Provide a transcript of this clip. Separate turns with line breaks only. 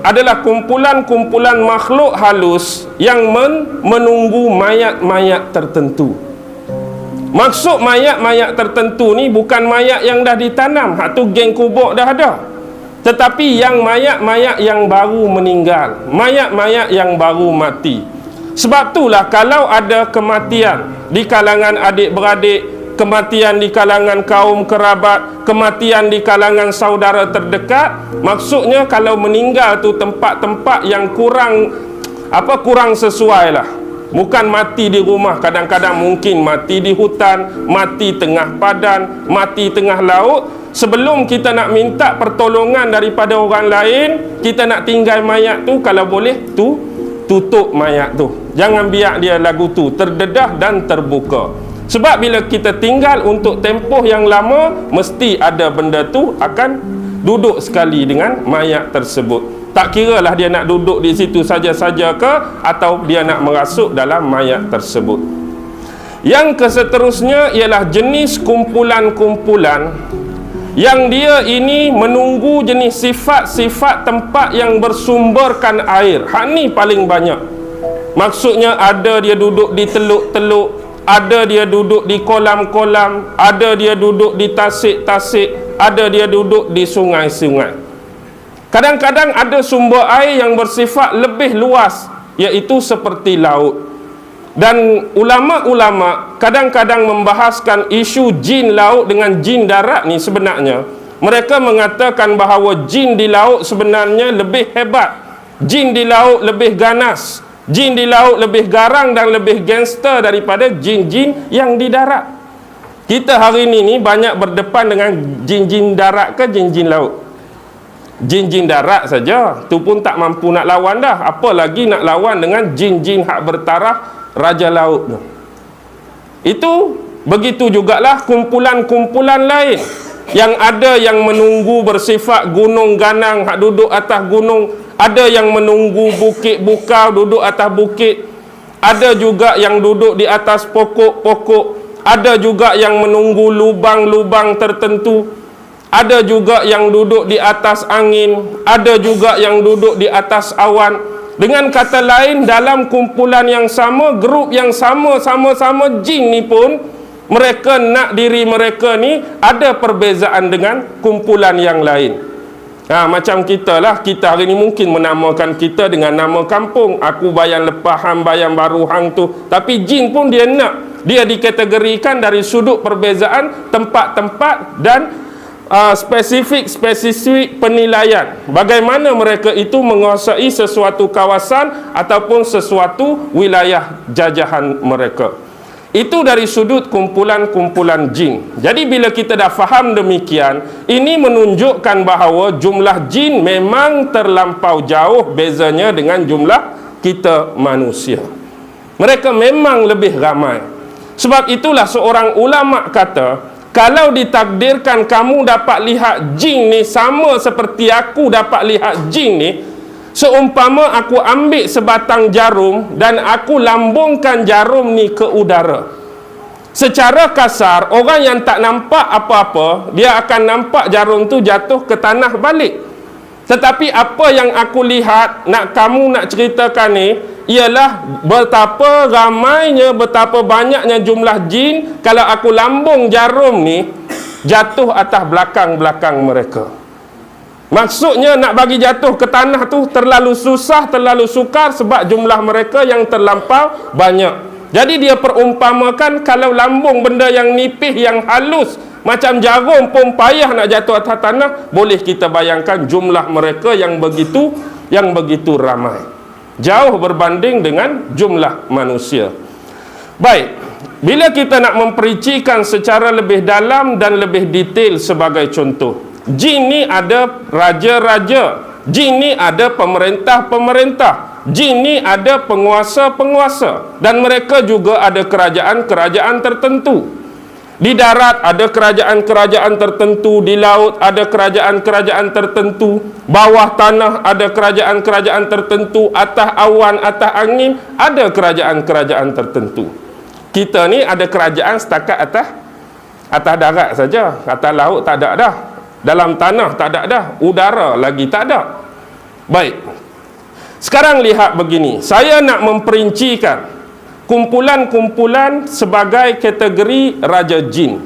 adalah kumpulan-kumpulan makhluk halus yang menunggu mayat-mayat tertentu. Maksud mayat-mayat tertentu ni bukan mayat yang dah ditanam, hak tu geng kubur dah ada. Tetapi yang mayat-mayat yang baru meninggal, mayat-mayat yang baru mati. Sebab itulah kalau ada kematian di kalangan adik-beradik, kematian di kalangan kaum kerabat, kematian di kalangan saudara terdekat, maksudnya kalau meninggal tu tempat-tempat yang kurang sesuai lah. Bukan mati di rumah, kadang-kadang mungkin mati di hutan, mati tengah padan, mati tengah laut. Sebelum kita nak minta pertolongan daripada orang lain, kita nak tinggal mayat tu, kalau boleh tutup mayat tu. Jangan biar dia lagu tu terdedah dan terbuka. Sebab bila kita tinggal untuk tempoh yang lama, mesti ada benda tu akan duduk sekali dengan mayat tersebut. Tak kiralah dia nak duduk di situ saja-saja ke, atau dia nak merasuk dalam mayat tersebut. Yang keseterusnya ialah jenis kumpulan-kumpulan yang dia ini menunggu jenis sifat-sifat tempat yang bersumberkan air. Hak ni paling banyak. Maksudnya ada dia duduk di teluk-teluk, ada dia duduk di kolam-kolam, ada dia duduk di tasik-tasik, ada dia duduk di sungai-sungai. Kadang-kadang ada sumber air yang bersifat lebih luas, iaitu seperti laut. Dan ulama-ulama kadang-kadang membahaskan isu jin laut dengan jin darat ni. Sebenarnya mereka mengatakan bahawa jin di laut sebenarnya lebih hebat, jin di laut lebih ganas, jin di laut lebih garang dan lebih gangster daripada jin-jin yang di darat. Kita hari ini banyak berdepan dengan jin-jin darat ke jin-jin laut? Jin-jin darat saja tu pun tak mampu nak lawan dah, apa lagi nak lawan dengan jin-jin hak bertaraf raja laut tu. Itu begitu jugalah kumpulan-kumpulan lain yang ada yang menunggu bersifat gunung ganang hak duduk atas gunung, ada yang menunggu bukit bukau duduk atas bukit, ada juga yang duduk di atas pokok-pokok, ada juga yang menunggu lubang-lubang tertentu, ada juga yang duduk di atas angin, ada juga yang duduk di atas awan. Dengan kata lain, dalam kumpulan yang sama, grup yang sama-sama jin ni pun, mereka nak diri mereka ni ada perbezaan dengan kumpulan yang lain. Macam kita lah, kita hari ni mungkin menamakan kita dengan nama kampung. Aku Bayan Lepah, hang Bayan Baru hang tu. Tapi jin pun dia nak, dia dikategorikan dari sudut perbezaan tempat-tempat dan spesifik penilaian bagaimana mereka itu menguasai sesuatu kawasan ataupun sesuatu wilayah jajahan mereka. Itu dari sudut kumpulan-kumpulan jin. Jadi bila kita dah faham demikian, ini menunjukkan bahawa jumlah jin memang terlampau jauh bezanya dengan jumlah kita manusia. Mereka memang lebih ramai. Sebab itulah seorang ulama kata, kalau ditakdirkan kamu dapat lihat jin ni sama seperti aku dapat lihat jin ni, seumpama aku ambil sebatang jarum dan aku lambungkan jarum ni ke udara. Secara kasar, orang yang tak nampak apa-apa, dia akan nampak jarum tu jatuh ke tanah balik. Tetapi apa yang aku lihat, kamu nak ceritakan ni, ialah betapa ramainya, betapa banyaknya jumlah jin kalau aku lambung jarum ni jatuh atas belakang-belakang mereka. Maksudnya nak bagi jatuh ke tanah tu terlalu susah, terlalu sukar sebab jumlah mereka yang terlampau banyak. Jadi dia perumpamakan kalau lambung benda yang nipis, yang halus macam jarum pun payah nak jatuh atas tanah, boleh kita bayangkan jumlah mereka yang begitu ramai. Jauh berbanding dengan jumlah manusia. Baik, bila kita nak mempericikan secara lebih dalam dan lebih detail sebagai contoh, jin ni ada raja-raja, jin ni ada pemerintah-pemerintah, jin ni ada penguasa-penguasa, dan mereka juga ada kerajaan-kerajaan tertentu. Di darat ada kerajaan-kerajaan tertentu, di laut ada kerajaan-kerajaan tertentu, bawah tanah ada kerajaan-kerajaan tertentu, atas awan, atas angin ada kerajaan-kerajaan tertentu. Kita ni ada kerajaan setakat atas darat saja, atas laut tak ada dah, dalam tanah tak ada dah, udara lagi tak ada. Baik. Sekarang lihat begini, saya nak memperincikan kumpulan-kumpulan sebagai kategori raja jin.